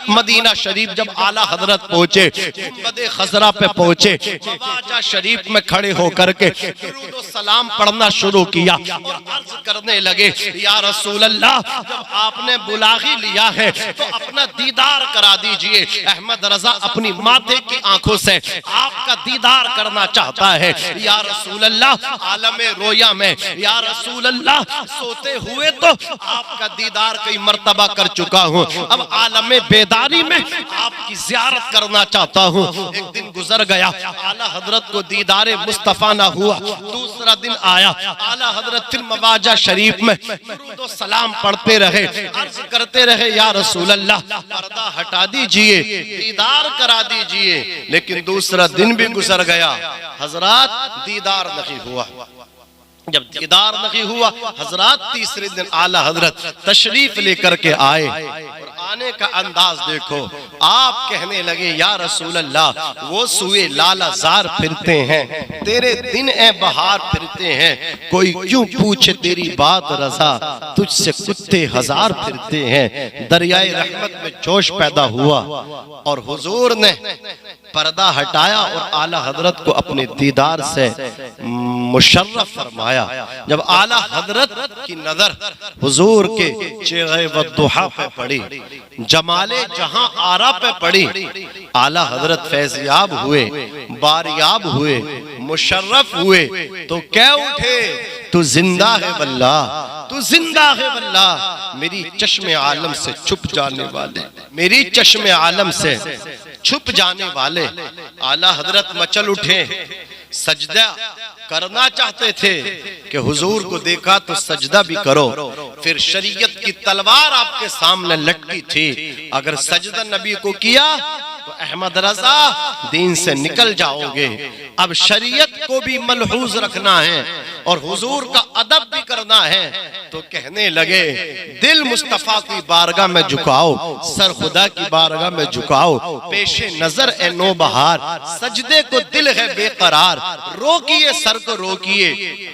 Medina शरीफ जब आला हजरत पहुंचे, गुंबद खजरा पे पहुंचे, मवाजा शरीफ में खड़े होकर के दुरूद सलाम पढ़ना शुरू किया और अर्ज करने लगे, या रसूल अल्लाह, जब आपने बुला ही लिया है तो अपना दीदार करा दीजिए। अहमद रजा अपनी माथे की आंखों से आपका दीदार करना चाहता है। या रसूल अल्लाह, आलमे रोया में, या रसूल अल्लाह, सोते हुए तो आपका दीदार कई मर्तबा कर चुका हूँ, अब आलमे बेदारी में आपकी ज़ियारत करना चाहता हूँ। एक दिन गुजर गया, आला हजरत को दीदारे मुस्तफा ना हुआ। दूसरा दिन आया, आला हजरत फिर मवाजा शरीफ में दुरूद सलाम पढ़ते रहे, अर्ज करते रहे, या रसूल अल्लाह, पर्दा हटा दीजिए, दीदार करा दीजिए। लेकिन दूसरा दिन भी गुजर गया, हजरत दीदार नहीं हुआ। जब दीदार नहीं हुआ, हजरत तीसरे दिन आला हजरत तशरीफ लेकर के आए और आने का अंदाज देखो, आप कहने लगे, या रसूल अल्लाह, वो सुए लालाजार फिरते हैं, तेरे दिन ए बहार फिरते हैं, कोई क्यों पूछे तेरी बात रजा, तुझसे कुत्ते हजार फिरते हैं। दरियाए रहमत में जोश पैदा हुआ और हुजूर ने पर्दा हटाया और आला हजरत को अपने दीदार से मुशर्रफ फरमाया। जब आला हजरत की नजर हुजूर के चेहरे व दुहा पे पड़ी, जमाले जहां आरा पे पड़ी, आला हजरत फैज़याब हुए, बारियाब हुए, मुशर्रफ हुए तो क्या उठे, तू जिंदा है वल्लाह, तू जिंदा है वल्लाह, मेरी चश्मे आलम से छुप जाने वाले, मेरी चश्मे आलम से छुप जाने वाले। आला हजरत मचल उठे, सजदा करना चाहते थे कि हुजूर को देखा तो सजदा भी करो। फिर शरीयत की तलवार आपके सामने लटकी थी, अगर सजदा नबी को किया तो अहमद रजा दीन से निकल जाओगे। अब शरीयत को भी मलहूज रखना है और हुजूर का अदब भी करना है। तो कहने लगे, दिल मुस्तफा की बारगाह में झुकाओ, सर खुदा की बारगाह में झुकाओ, पेशे नजर ए नो बहार, सजदे को दिल है बेकरार, रोकिए सर को रोकिए।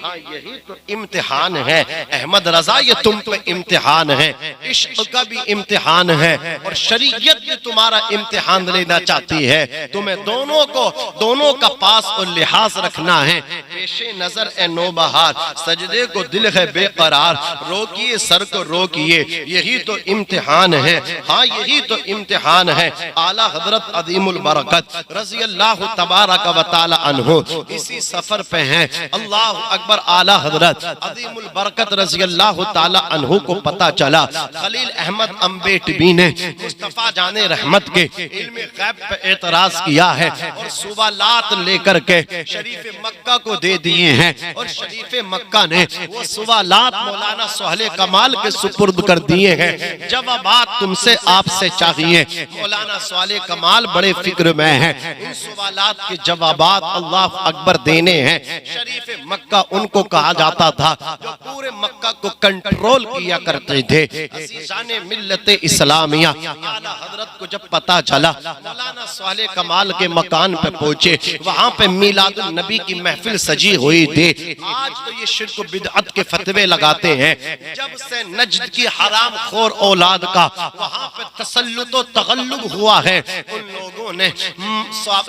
हाँ, यही तो इम्तिहान है अहमद रजा, ये तुम पे इम्तिहान है, इश्क का भी इम्तिहान है और शरीयत भी तुम्हारा इम्तिहान लेना चाहती है। तुम्हें दोनों को, दोनों का पास और लिहाज रखना है। पेशे नजर ए नो बहार, सजदे को दिल है बेकरार, रोकिए सर को रोकिए, यही तो इम्तिहान है। हाँ, यही तो इम्तिहान है। आला हजरत अदीमुल बरकत रज़ी अल्लाह तबारक व तआला अन्हु इसी सफर पे हैं। अल्लाह अकबर। आला हजरत अदीमुल बरकत रज़ी अल्लाह तआला अन्हु को पता चला खलील अहमद अम्बेटवी ने मुस्तफा जाने रहमत के इल्म गैब पे एतराज किया है और सुवालात लेकर के शरीफ मक्का को दे दिए हैं और शरीफ मक्का ने वो सुवालात मौलाना सोहले कमाल के सुपुर्द कर दिए हैं। जवाबात तुमसे आपसे चाहिए। मौलाना सोहले कमाल बड़े फिक्र में हैं, इन सवालात के जवाबात अल्लाह अकबर देने हैं। शरीफ मक्का उनको कहा जाता था जो पूरे मक्का को कंट्रोल किया करते थे। अज़ीज़ाने मिल्लत इस्लामिया। आला हजरत को जब पता चला, मौलाना सोहले कमाल के मकान पे पहुंचे, वहां पे मिलादुन नबी की महफिल सजी हुई थी। आज तो ये शिर्क बिदअत के फतवे लगाते हैं। जब से नज्द की हराम खोर औलाद का वहां पे तसल्लुत और तगल्लुब हुआ है, उन लोगों ने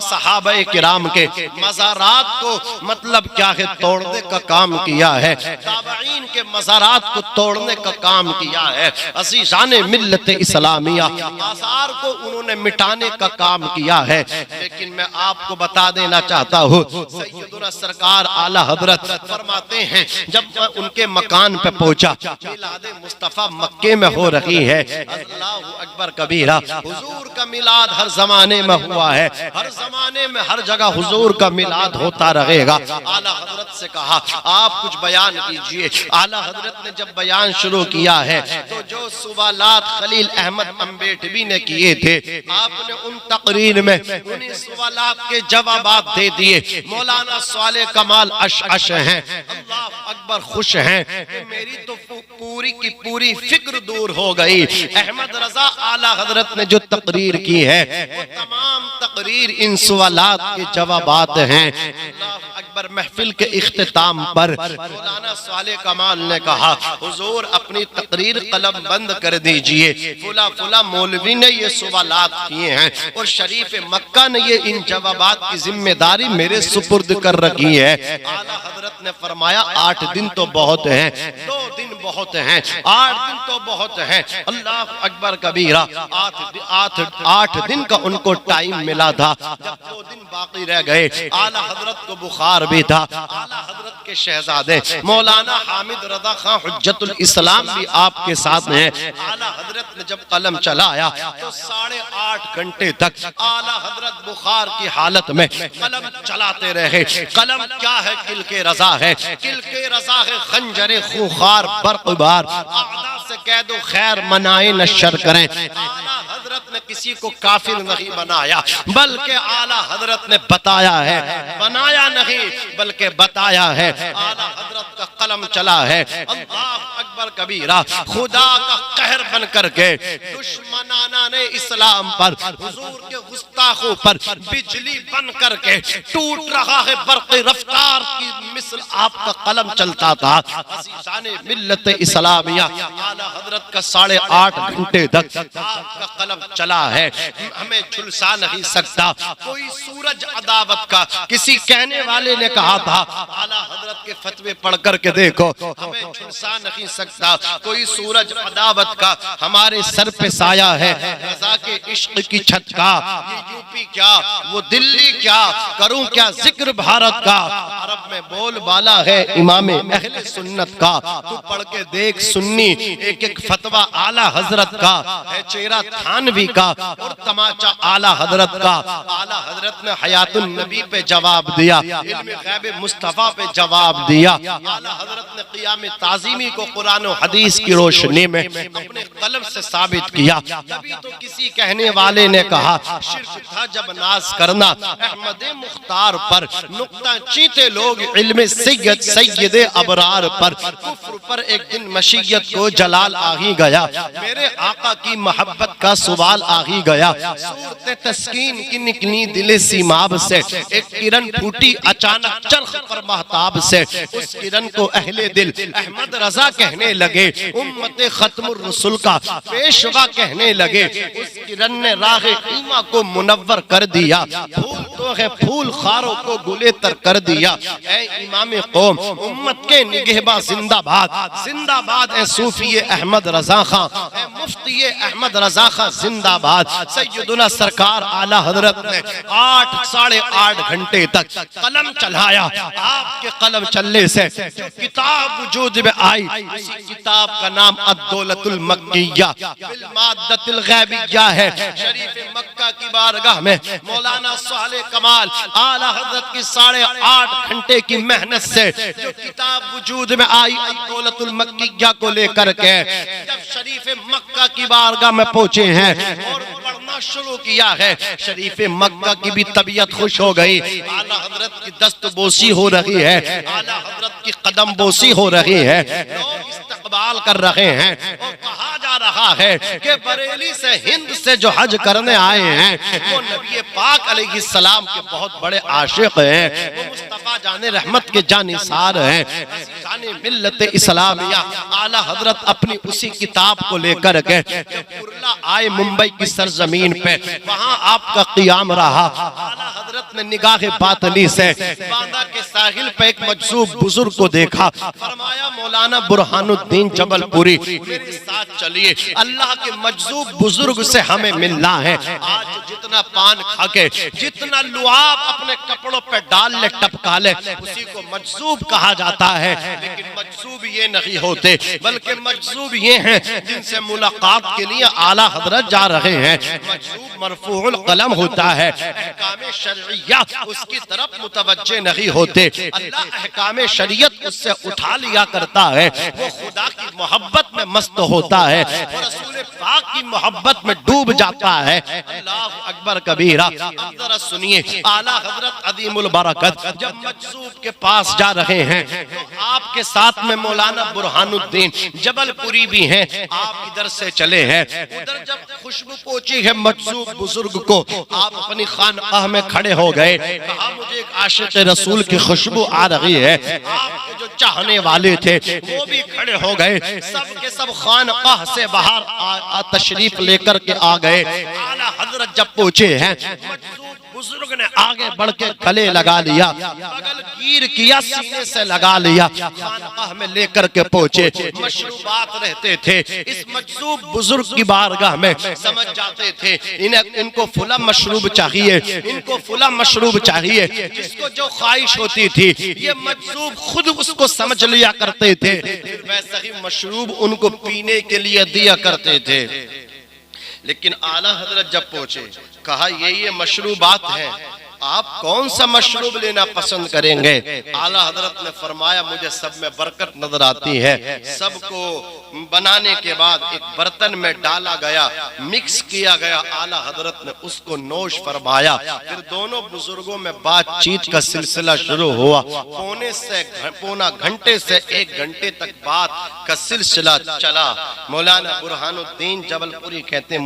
सहाबा किराम के मज़ारात को मतलब क्या है तोड़ने का काम किया है, ताबईन के मज़ारात को तोड़ने का काम किया है। अज़ीज़ाने मिल्लत इस्लामिया, आसार को उन्होंने मिटाने का काम किया है। लेकिन मैं आपको बता देना चाहता हूँ, सैयदुना सरकार आला हजरत फरमाते हैं, जब मैं उनके मकान पे पहुंचा, मिलाद मुस्तफा मक्के में हो रही है। अल्लाहु अकबर कबीरा। हुजूर का मिलाद हर जमाने में हुआ है, हर जमाने में हर जगह हुजूर का मिलाद होता रहेगा। आला हजरत से कहा, आप कुछ बयान कीजिए। आला हजरत ने जब बयान शुरू किया है तो जो सवालात खलील अहमद अम्बेटवी ने किए थे, आपने उन तकरीर में उन्हीं सवालात के जवाबात दे दिए। मौलाना सोहले कमाल अश हैं, अल्लाह अकबर खुश हैं कि मेरी तो पूरी की पूरी फिक्र दूर हो गई। अहमद रजा आला हजरत ने जो तकरीर की है वो तमाम तकरीर इन सवालात के जवाबात हैं। अल्लाह अकबर पर महफिल के इख्तिताम पर मौलाना साले कमाल ने कहा, हुजूर अपनी तकरीर कलम बंद कर दीजिए, फुला फुला मौलवी ने ये सवालात किए हैं और शरीफ मक्का ने ये इन जवाबात की जिम्मेदारी मेरे सुपुर्द कर रखी है। आला हजरत ने फरमाया 8 दिन तो बहुत हैं, 2 दिन बहुत हैं, 8 दिन तो बहुत हैं। अल्लाह अकबर कबीरा। 8 दिन का उनको टाइम मिला था, जब 2 दिन बाकी रह गए। आला हजरत को बुखार भी था। आला हजरत के शहजादे मौलाना हामिद रजा खां हुज्जतुल इस्लाम भी आपके साथ हैं। आला हजरत ने जब कलम चलाया तो 8.5 घंटे तक आला हजरत बुखार की हालत में कलम चलाते रहे। कलम क्या है? किल के रजा है, किल के रजा है, खंजरे खूंखार बरकबार, आदा से कह दो खैर मनाए न शर करें। आला हजरत ने किसी को काफिर नहीं बनाया, बल्कि आला हजरत ने बताया है, बनाया नहीं बल्कि बताया है। आला हजरत का कलम चला है। अल्लाह अकबर कबीरा। खुदा का कहर बन करके दुश्मनाना ने इस्लाम पर, हुजूर के गुस्ताखों पर बिजली बन करके टूट रहा है बरक़ रफ्तार की मिसल आपका कलम चलता था। अज़ीज़ाने मिल्लत इस्लामिया, आला हजरत का 8.5 घंटे तक आपका कलम चला है। हमें झुलसा नहीं सकता कोई सूरज अदावत का। किसी कहने वाले ने कहा था आला हजरत के फतवे पढ़ करके देखो, हमें झुलसा नहीं सकता कोई सूरज अदावत का। हमारे सर पे साया है रज़ा के इश्क की छत का। ये यूपी क्या, वो दिल्ली क्या, करूं क्या जिक्र भारत का। अरब में बोल बाला है इमामे अहले सुन्नत का। तू पढ़ के देख सुन्नी एक एक फतवा आला हजरत का है, चेहरा थानवी का और तमाचा आला हजरत का। आला हजरत ने हयातुन नबी पे जवाब दिया, इल्म गैब मुस्तफा पे जवाब दिया। आला हजरत ने क़ियाम ताज़ीमी को कुरान और हदीस की रोशनी में अपने कलम से साबित किया। तभी तो किसी कहने वाले ने कहा शिर्क था जब नाज करना अहमद मुख्तार पर, नुक्ता चीते लोग इल्म सैयद सैयदे अबरार पर। कुफ्र पर एक दिन मशीयत को जलाल आ ही गया, मेरे आका की मोहब्बत का सवाल आ ही गया। सूरत तस्कीन की निकली दिले सीमाब से, एक किरण फूटी अचानक चरख पर महताब से। उस किरण को अहले दिल अहमद रजा कहने लगे, उम्मत खत्मुर रसूल का पेशवा कहने लगे। उस किरण ने राह ईमा को मुनव्वर कर दिया, फूल तो है फूल खारों को गुले तर कर दिया। ऐ इमाम कौम उम्मत के निगहबा जिंदाबाद, जिंदाबाद है सूफी अहमद रजा खां, मुफ्ती अहमद रजा खां जिंदाबाद। सैयदुना सरकार आला हजरत ने 8.5 घंटे तक कलम चलाया। आपके कलम चलने से जो किताब वजूद में आई, उसी किताब का नाम अद्दौलतुल मक्किया बिल माद्दतिल गैबिया है। शरीफ मक्का की बारगाह में मौलाना साले कमाल आला हजरत की 8.5 घंटे की मेहनत से जो किताब वजूद में आई अद्दौलतुल मक्किया को लेकर के जब शरीफ मक्का की बारगाह में पहुंचे हैं और पढ़ना शुरू किया है, शरीफ मक्का की भी तबीयत खुश हो गई। आला हजरत की दस्तबोसी हो रही है, आला हजरत की कदम बोसी हो रही है, लोग इस्तकबाल कर रहे हैं और कहा जा रहा है कि बरेली से हिंद से जो हज करने आए हैं वो नबी पाक अलैहिस्सलाम के बहुत बड़े आशिक हैं, वो मुस्तफा जाने रहमत के जानिसार हैं, जाने मिल्लत इस्लामिया। आला हजरत अपनी उसी किताब को लेकर के कुर्ला आए मुंबई की सरजमीन पे, वहाँ आपका क़ियाम रहा। आला हजरत ने निगाह बातनी से बांदा के साहिल पे एक मजसूब बुजुर्ग को देखा, फरमाया मौलाना बुरहानुद्दीन जबलपुरी मेरे साथ चलिए, अल्लाह के मजसूब बुजुर्ग से हमें मिलना है। आज जितना पान खा के जितना लुआब अपने कपड़ों पे डाल ले टपका ले, उसी को मजसूब कहा जाता है। लेकिन मजसूब ये नहीं होते, बल्कि मजसूब ये हैं जिनसे मुलाकात के लिए आला हजरत जा रहे हैं। मजसूब मरफूउल कलम होता है, अहकाम शरइया उसकी तरफ मुतवज्जे नहीं होते। अल्लाह अहकाम शरीयत उससे उठा लिया करता है, वो खुदा की मोहब्बत में मस्त होता है, वो रसूल पाक की मोहब्बत में डूब जाता है। अल्लाह अकबर कबीरा। अब जरा सुनिए, आला हजरत अदीमुल बरकत जब मजसूब के पास जा रहे हैं तो आपके साथ में मौलाना बुरहानुद्दीन जबलपुरी भी हैं। आप इधर से चले हैं, उधर जब खुशबू पहुंची है मजसूब बुजुर्ग को, आप अपनी खानकाह में खड़े हो गए। कहा मुझे एक आशिक रसूल की खुशबू आ रही है। आपके जो चाहने वाले थे वो भी खड़े हो गए, सब के सब खानकाह से बाहर तशरीफ लेकर के आ गए। आला हजरत जब पहुंचे हैं, बुजुर्ग ने आगे बढ़ के गले लगा लिया, बगल गिर किया, सीने से लगा लिया, खानकाह में लेकर के पहुंचे। मशरूबात रहते थे, इस मजसूब बुजुर्ग की बारगाह में समझ जाते थे इनको फुला मशरूब चाहिए, इनको फुला मशरूब चाहिए। जिसको जो ख्वाहिश होती थी ये मजसूब खुद उसको समझ लिया करते थे, वैसा ही मशरूब उनको पीने के लिए दिया करते थे। लेकिन आला हजरत जब पहुंचे, कहा ये मशरूबात है, आप कौन सा मशरूब लेना पसंद करेंगे? आला हजरत ने फरमाया मुझे सब में बरकत नजर आती है। सबको बनाने के बाद एक बर्तन में डाला गया, मिक्स किया गया, आला हजरत ने उसको नोश फरमाया। फिर दोनों बुजुर्गों में बातचीत का सिलसिला शुरू हुआ। पौना घंटे से 1 घंटे तक बात का सिलसिला चला। मौलाना बुरहानुद्दीन जबलपुरी कहते हैं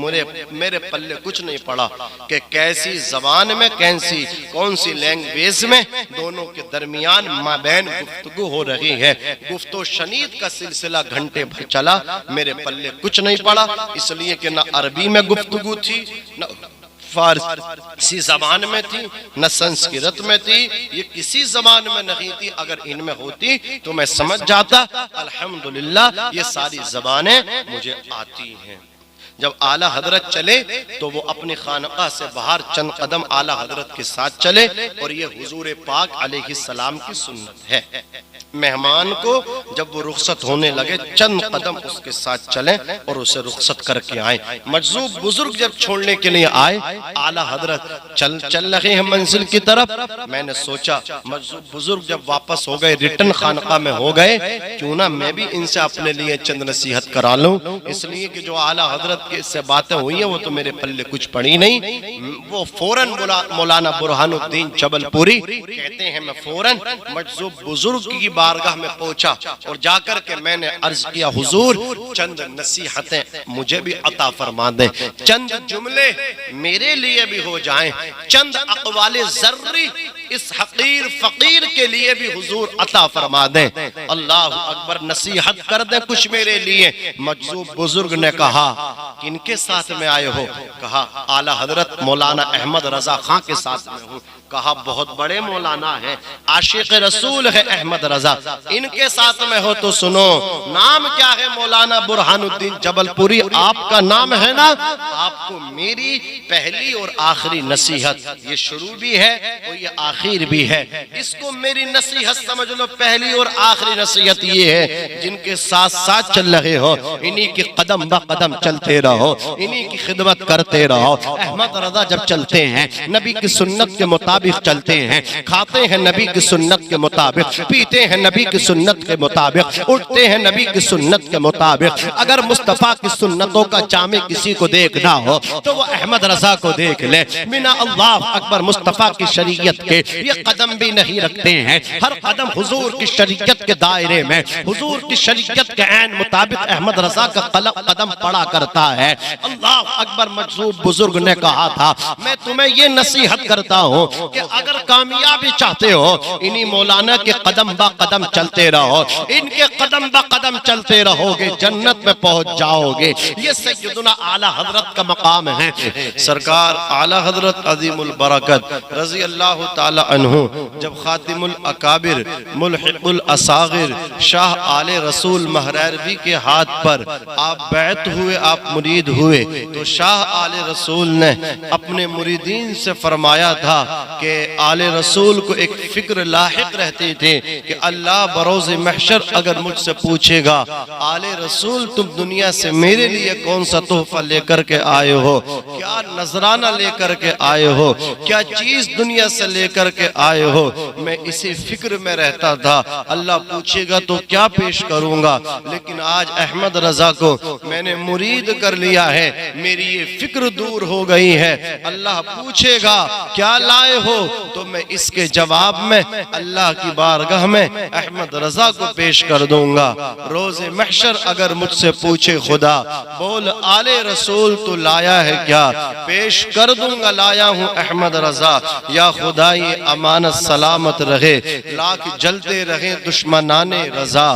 मेरे पल्ले कुछ नहीं पड़ा कि कैसी जबान में कौन सी लैंग्वेज में दोनों के दरमियान माबैन गुफ्तगू हो रही है। गुफ्तो शनीद का सिलसिला घंटे भर चला, मेरे पल्ले कुछ नहीं पड़ा, इसलिए कि न अरबी में गुफ्तगू थी, न फारसी जबान में थी, न संस्कृत में थी, ये किसी जबान में नहीं थी। अगर इनमें होती तो मैं समझ जाता। अल्हम्दुलिल्लाह ये सारी जबानें मुझे आती हैं। जब आला हजरत चले तो वो अपनी खानका से बाहर चंद कदम आला हजरत के साथ चले, और ये हुजूर पाक अलैहिस्सलाम की सुन्नत है। मेहमान को जब वो रुखसत होने लगे चंद कदम उसके साथ चले और उसे रुखसत करके आए। मजसूब बुजुर्ग जब छोड़ने के लिए आए, आला हजरत चल रहे हैं मंजिल की तरफ। मैंने सोचा मजसूब बुजुर्ग जब वापस हो गए, रिटर्न खानका में हो गए, क्यों ना मैं भी इनसे अपने लिए चंद नसीहत करा लूं। इसलिए कि जो आला हजरत के से बातें हुई हैं वो तो मेरे पल्ले कुछ पड़ी नहीं। वो फौरन मौलाना बुरहानुद्दीन जबलपुरी कहते हैं मैं फौरन मजसूब बुजुर्ग की बारगाह में पहुंचा और जाकर के मैंने अर्ज किया हुजूर चंद नसीहतें मुझे भी अता फरमा दें, चंद जुमले मेरे लिए भी हो जाएं, चंद अक़वाले ज़र्री इस हकीर फकीर के लिए भी हुजूर अता फरमा दें। अल्लाह अकबर, नसीहत कर दें कुछ मेरे लिए। मजसूब बुजुर्ग ने कहा किनके साथ में आए हो? कहा आला हजरत मौलाना अहमद रजा खां के साथ में हूँ। कहा बहुत बड़े मौलाना है, आशिक रसूल है अहमद रजा, इनके साथ में हो तो सुनो नाम क्या है? मौलाना बुरहानुद्दीन जबलपुरी आपका नाम है ना? आपको मेरी पहली और आखिरी नसीहत, ये शुरू भी है और ये आखिर भी है, इसको मेरी नसीहत समझ लो। पहली और आखिरी नसीहत ये है, जिनके साथ साथ चल रहे हो इन्हीं के कदम ब कदम चलते रहो, इन्हीं की खिदमत करते रहो। अहमद रजा जब चलते हैं नबी की सुन्नत के मुताबिक चलते हैं, खाते हैं नबी की सुन्नत के मुताबिक, पीते हैं नबी की सुन्नत के मुताबिक, उठते हैं नबी की सुन्नत के मुताबिक। अगर मुस्तफा की सुन्नतों का जामे किसी को देखना हो तो वो अहमद रजा को देख ले। बिना अल्लाह अकबर मुस्तफा की शरीयत के ये कदम भी नहीं रखते हैं। हर कदम हुजूर की शरीयत के दायरे में, हुजूर की शरीयत के ऐन मुताबिक अहमद रजा का कदम पड़ा करता है। अल्लाह अकबर। मजसूब बुजुर्ग ने कहा था मैं तुम्हें ये नसीहत करता हूँ कि अगर कामयाबी चाहते हो इन्हीं मौलाना के कदम ब कदम चलते रहो, इनके कदम ब कदम चलते रहोगे, जन्नत में पहुंच जाओगे। ये सैयदुना आला हजरत का मकाम है। सरकार आला हजरत अज़ीमुल बरकत रज़ी अल्लाह ताला अन्हु जब खातिमुल अकाबिर मुल्हिकुल असागिर शाह आले रसूल महरवी के हाथ पर आप बैत हुए, आप मुरीद हुए, तो शाह आले रसूल ने अपने मुरीदीन से फरमाया था कि आले रसूल को एक फिक्र लाहिक रहती थी कि अल्लाह बरोज़ महशर अगर मुझसे पूछेगा आले रसूल तुम दुनिया से मेरे लिए कौन सा तोहफा लेकर के आए हो, क्या नजराना लेकर के आए हो, क्या चीज दुनिया से लेकर के आए हो, मैं इसी फिक्र में रहता था। अल्लाह पूछेगा तो क्या पेश करूंगा, लेकिन आज अहमद रजा को मैंने मुरीद कर लिया है, मेरी ये फिक्र दूर हो गई है। अल्लाह पूछेगा क्या लाए हो, तो मैं इसके जवाब में अल्लाह की बारगाह में अहमद रजा को पेश कर दूंगा। रोज़े महशर अगर मुझसे पूछे खुदा बोल आले रसूल तो लाया है क्या, पेश कर दूंगा लाया हूँ अहमद रजा। या खुदा ये अमानत सलामत रहे, लाख जलते रहे दुश्मनाने रजा,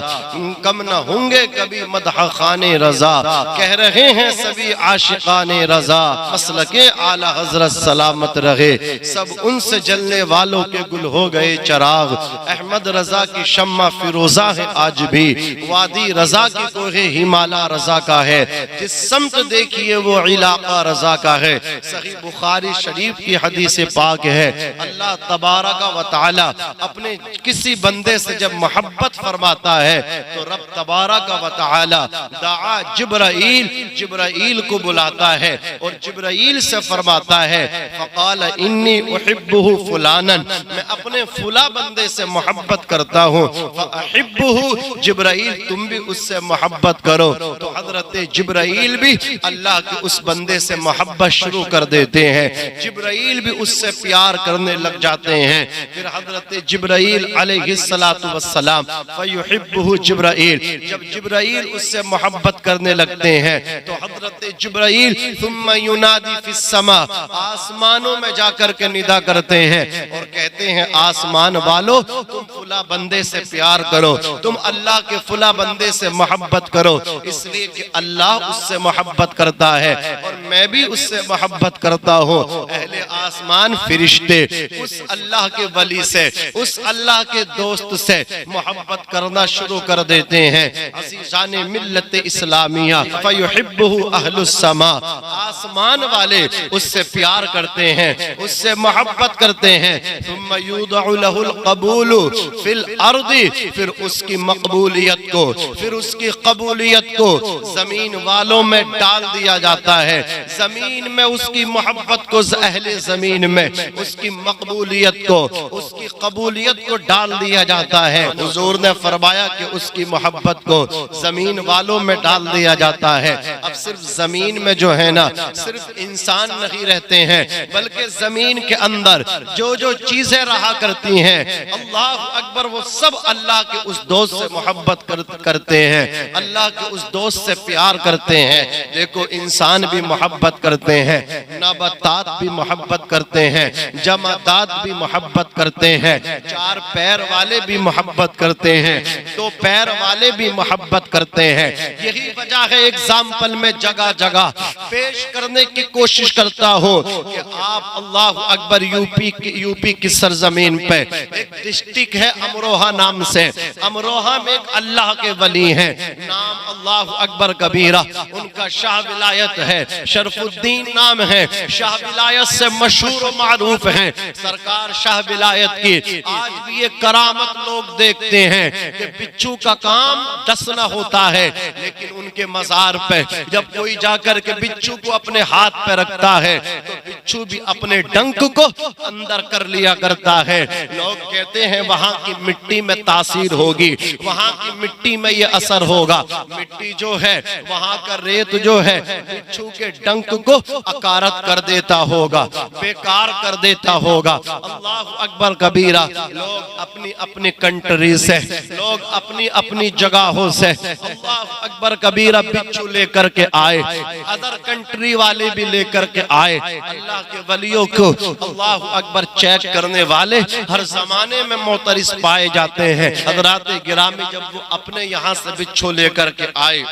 कम न होंगे कभी मदह खाने रजा, कह रहे हैं सभी आशिकाने रजा, मसलके आला हजरत सलामत रहे, सब उनसे जलने वालों के गुल हो गए चराग। अहमद रजा की शम्मा फिरोजा है आज भी, वादी रजा की कोहे हिमालय रजा का है, जिस समत देखिए वो इलाका रजा का है। सही बुखारी शरीफ की हदीस पाक है, अल्लाह तबारक व तआला अपने किसी बंदे से जब मोहब्बत फरमाता है तो रब तबारक व तआला दाआ जिब्राइल, जिब्राइल को बुलाता है और जिब्राइल से फरमाता है फ़क़ाल इन्नी उहिब्बुहु फुलानन, मैं अपने फुला बंदे से मोहब्बत करता हूँ, फ़अहिब्बुहु जिब्राइल तुम भी उससे मोहब्बत करो। तो हजरत जिब्राइल भी अल्लाह के उस बंदे से मोहब्बत शुरू कर देते हैं, जिब्राइल भी उससे प्यार करने लग जाते हैं। फिर हजरत जिब्राइल अलैहिस्सलातु वस्सलाम फयुहिब्बुहु जिब्राइल, जब जिब्राइल उससे मोहब्बत करने लगते हैं तो हजरत जिब्राइल सुम्मा युनादी फिस समा, आसमानों में जाकर के निदा करते हैं और कहते हैं आसमान वालों तुम फुला बंदे से प्यार करो, तुम अल्लाह के फुला बंदे से मोहब्बत करो, इसलिए कि अल्लाह उससे मोहब्बत करता है और मैं भी उससे मोहब्बत करता हूँ। अहले आसमान फिरिश्ते उस अल्लाह के वली से, उस अल्लाह के दोस्त से मोहब्बत करना शुरू कर देते हैं। अज़ीज़ान मिल्लत इस्लामिया फयुहिब्बुहु अहलुस समा, आसमान वाले उससे प्यार करते हैं, उससे मोहब्बत करते हैं। सुम्मा युदअु लहुल क़बूलु फिल अर्दी, फिर उसकी मकबूलियत को, फिर उसकी कबूलियत को जमीन वालों में डाल दिया जाता है, जमीन में उसकी मोहब्बत को, अहले जमीन में उसकी मकबूलियत को, उसकी कबूलियत को डाल दिया जाता है। हुजूर ने फरमाया कि उसकी मोहब्बत को जमीन वालों में डाल दिया जाता है। अब सिर्फ जमीन में जो है ना, सिर्फ इंसान नहीं रहते हैं, बल्कि जमीन के अंदर जो जो चीजें रहा करती हैं, अल्लाह अकबर, वो सब अल्लाह के उस दोस्त से मोहब्बत करते हैं, अल्लाह के उस दोस्त से प्यार करते हैं। देखो इंसान भी मोहब्बत करते हैं, नबातात भी मोहब्बत करते हैं, जमादात भी मोहब्बत करते हैं, चार पैर वाले भी मोहब्बत करते हैं, दो पैर वाले भी मोहब्बत करते हैं। यही वजह है एग्जाम्पल में जगह जगह पेश करने की कोशिश करता हूँ कि आप अल्लाह अकबर यूपी की सरजमीन पे एक डिस्ट्रिक्ट है अमरोहा नाम से, अमरोहा में एक अल्लाह के वली हैं, नाम अल्लाह अकबर कबीरा, उनका शाह विलायत है, शरफुद्दीन नाम है, शाह विलायत से मशहूर और मारूफ हैं सरकार शाह विलायत की। आज भी ये करामत लोग देखते हैं कि बिच्छू का काम डसना होता है, लेकिन उनके मजार पे जब कोई जाकर के बिच्छू को अपने हाथ पे रखता है तो बिच्छू भी अपने डंक को अंदर कर लिया करता है। लोग कहते हैं वहां की मिट्टी में तासीर होगी, वहां की मिट्टी में ये असर होगा। मिट्टी जो है, वहां का रेत जो है, बिच्छू के डंक को अकारत कर देता होगा, बेकार कर देता होगा। अल्लाह अकबर कबीरा। लोग अपनी अपनी कंट्री से, लोग अपनी अपनी जगहों से अल्लाह अकबर कबीरा बिच्छू लेकर के आए, अदर कंट्री वाले भी लेकर के आए। अल्लाह के वलियों को अल्लाह अकबर चेक करने वाले हर जमाने में मोतरिस पाए जाते हैं। हज़रात गिरामी जब वो अपने यहाँ से बिच्छू लेकर के आए,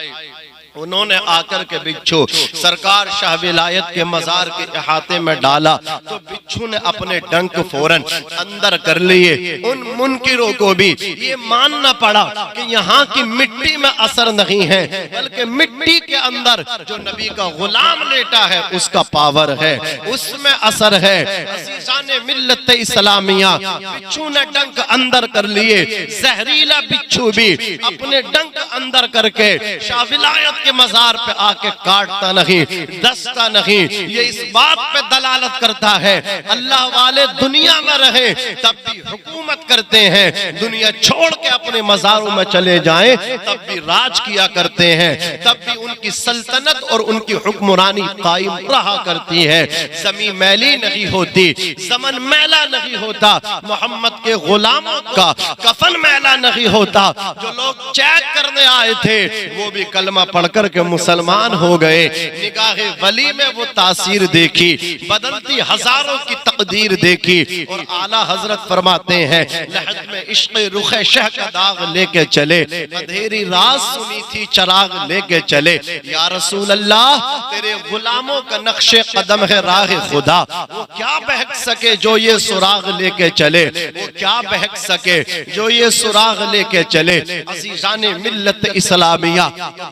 उन्होंने आकर के बिच्छू सरकार शाह विलायत के मजार के अहाते में डाला तो बिच्छू ने अपने डंक फौरन अंदर कर लिए। उन मुनकिरों को भी ये मानना पड़ा कि यहाँ की मिट्टी में असर नहीं है, बल्कि मिट्टी के अंदर जो नबी का गुलाम लेटा है उसका पावर है, उसमें असर है। अज़ीज़ाने मिल्लत इस्लामिया, बिच्छू ने डंक अंदर कर लिए, जहरीला बिच्छू भी अपने डंक अंदर करके शाह विलायत के मजार पे आके काटता नहीं, दसता नहीं। ये इस बात पे दलालत करता है अल्लाह वाले दुनिया में रहे तब भी हुकूमत करते हैं, दुनिया छोड़ के अपने मजारों में चले जाएं तब भी राज किया करते हैं, तब भी उनकी सल्तनत और उनकी हुक्मरानी कायम रहा करती है। जमीन मैली नहीं होती, ज़मन मैला नहीं होता, मोहम्मद के गुलामों का कफन मैला नहीं होता। जो लोग चेक करने आए थे वो भी कलमा पढ़कर के मुसलमान हो गए। निगाहे वली में वो तासीर देखी, बदलती हजारों की तकदीर देखी। और आला हजरत फरमाते हैं लहद में इश्क़ रुखे शह का दाग लेके चले, अंधेरी रात सुनी थी चराग लेके चले। या रसूल अल्लाह तेरे गुलामों का नक्शे कदम है राह खुदा, वो क्या बहक सके जो ये सुराग लेके चले, वो क्या बहक सके जो ये सुराग लेके चले। अज़ीज़ाने मिल्लत इस्लामिया,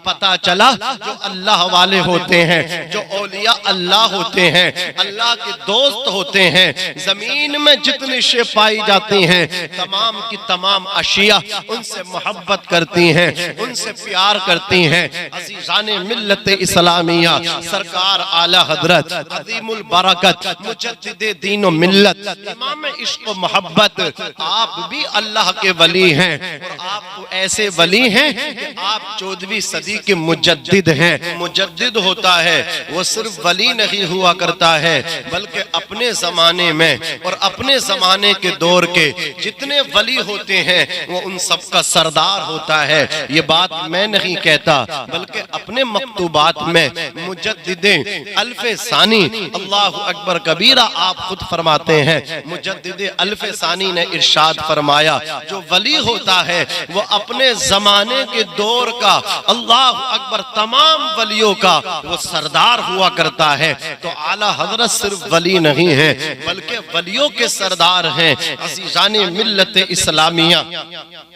पता चला जो अल्लाह वाले होते हैं, जो औलिया अल्लाह होते हैं, अल्लाह के दोस्त होते हैं, जमीन में जितनी शे पाई जाती हैं तमाम की तमाम अशिया उनसे मोहब्बत करती हैं, उनसे प्यार करती हैं। अज़ीज़ाने मिल्लत इस्लामिया सरकार आला हजरत अज़ीमुल बरकत मुजद्दिदे दीन व मिल्लत इमाम इश्क़ व मोहब्बत, आप भी अल्लाह के वली हैं और आप ऐसे वली हैं कि आप 14वीं सदी के मुजद्दिद हैं। मुजद्दिद होता है वो सिर्फ वली नहीं हुआ करता है बल्कि अपने जमाने में और अपने जमाने के दौर के जितने वली होते हैं वो उन सबका सरदार होता है। ये बात मैं नहीं कहता बल्कि अपने मकतूबात में मुजद्दिदे अल्फे सानी अल्लाहु अकबर कबीरा आप खुद फरमाते हैं। मुजद्दिदे अल्फे सानी ने इरशाद फरमाया जो वली होता है वो अपने जमाने के दौर का अल्लाहु अकबर तमाम वलियों का वो सरदार हुआ करता है। तो आला हजरत सिर्फ वली नहीं है बल्कि वलियों के सरदार हैं। अज़ीज़ाने मिल्लत इस्लामिया,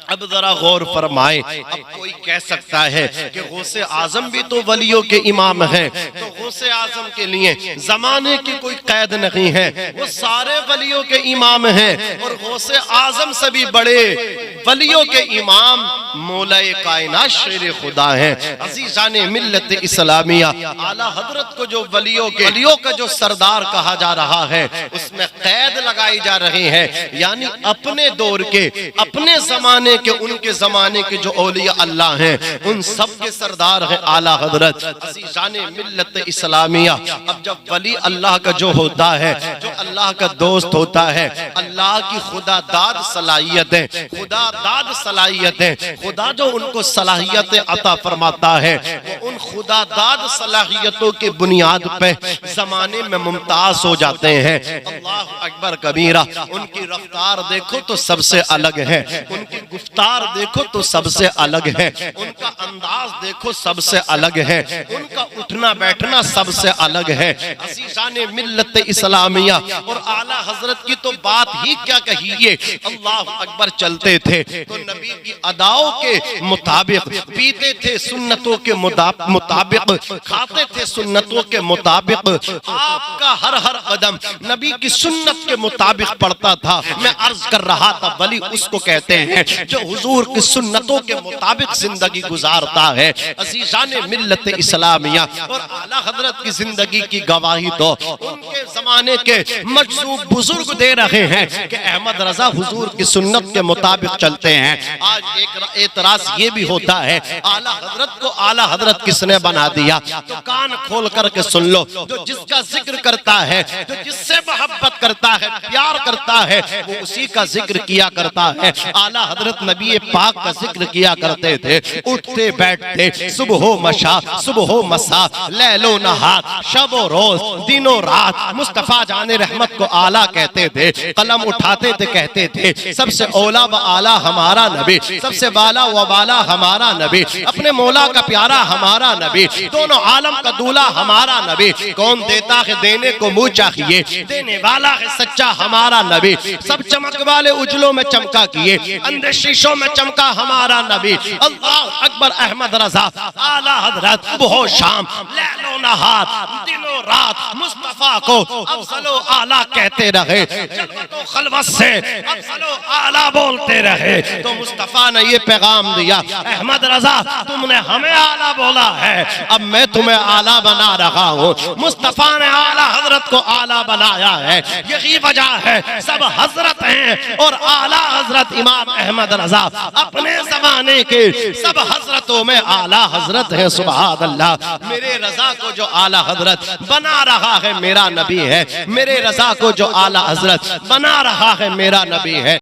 अब जरा गौर फरमाएं। अब कोई कह सकता है कि गौसे आजम भी तो वलियों के इमाम हैं, तो गौसे आजम के लिए जमाने की कोई कैद नहीं है, वो सारे वलियों के इमाम हैं और गौसे आजम से भी बड़े वलियों के इमाम मौलाए कायनात शेर खुदा हैं। अज़ीज़ाने मिल्लत इस्लामिया, आला हजरत को जो वलियों का जो सरदार कहा जा रहा है उसमें कैद लगाई जा रही है, यानी अपने दौर के अपने जमाने के उनके जमाने के जो औलिया अल्लाह हैं उन सब के सरदार हैं आला हजरत अज़ीज़ाने मिल्लत इस्लामिया। अब जब वली अल्लाह का जो होता है, जो अल्लाह का दोस्त होता है, अल्लाह की खुदा दाद सलाहियतें, खुदा दाद सलाहियतें, खुदा जो उनको सलाहियतें अता फरमाता है वो उन खुदा दाद सलाहियतों के बुनियाद पे जमाने में मुमताज हो जाते हैं। अल्लाह अकबर कबीरा, उनकी रफ्तार देखो तो सबसे अलग है, उनकी गुफ्तार देखो तो सबसे अलग है, उनका अंदाज देखो सबसे अलग है, उनका उठना बैठना सबसे अलग है। अज़ीज़ाने मिल्लत इस्लामिया और आला हजरत की तो बात ही क्या कहिए। अल्लाह अकबर चलते थे तो नबी की अदाओं के मुताबिक, पीते थे सुन्नतों के मुताबिक, खाते थे सुन्नतों के मुताबिक, आपका हर हर कदम नबी की सुन्नत के मुताबिक पड़ता था। मैं अर्ज कर रहा था वली उसको कहते हैं जो हुजूर की सुन्नतों के मुताबिक जिंदगी गुजारता है। अज़ीज़ाने मिल्लत इस्लामिया और आला हजरत की जिंदगी की गवाही तो उनके जमाने के मजसूब बुजुर्ग दे रहे हैं कि अहमद रजा हुजूर की सुन्नत के मुताबिक चलते हैं। आज एक एतराज ये भी होता है आला हजरत को आला हजरत किसने बना दिया, तो कान खोल करके सुन लो। जो जिसका जिक्र करता है, जो जिससे मोहब्बत करता है, प्यार करता है, वो उसी का जिक्र किया करता है। आला हजरत नबी पाक का जिक्र किया करते थे, उठते बैठते सुबह मशा, सुबह मसा, लैलो नहार, शबो रोज, दिनों रात मुस्तफा जाने रहमत को आला कहते थे। कलम उठाते थे कहते थे सबसे औला व आला हमारा नबी, सबसे बाला व बाला हमारा नबी, अपने मौला का प्यारा हमारा नबी, दोनों आलम का दूल्हा हमारा नबी। कौन देता है देने को मुँह चाहिए, देने वाला है सच्चा हमारा नबी। सब चमक वाले उजलों में चमका किए, अंधे शीशों में चमका हमारा नबी। अल्लाह अकबर अहमद रजा आला हजरत सुबह शाम लैलो नहार दिनों रात मुस्तफा को अफजलो आला कहते रहे, जन्नतो खलवत से अफजलो आला बोलते रहे। तो मुस्तफा ने ये पैगाम दिया, अहमद रजा तुमने हमें आला बोला है, अब मैं तुम्हें आला बना रहा हूँ। मुस्तफा ने आला हजरत को आला बनाया है, यही वजह है सब हजरत हैं और आला हजरत इमाम अहमद रजा अपने जमाने के सब हजरतों में आला हजरत है। सुभान अल्लाह, मेरे रजा को जो आला हजरत बना रहा है मेरा नबी है, मेरे रजा को जो आला हजरत बना बना रहा है मेरा नबी है।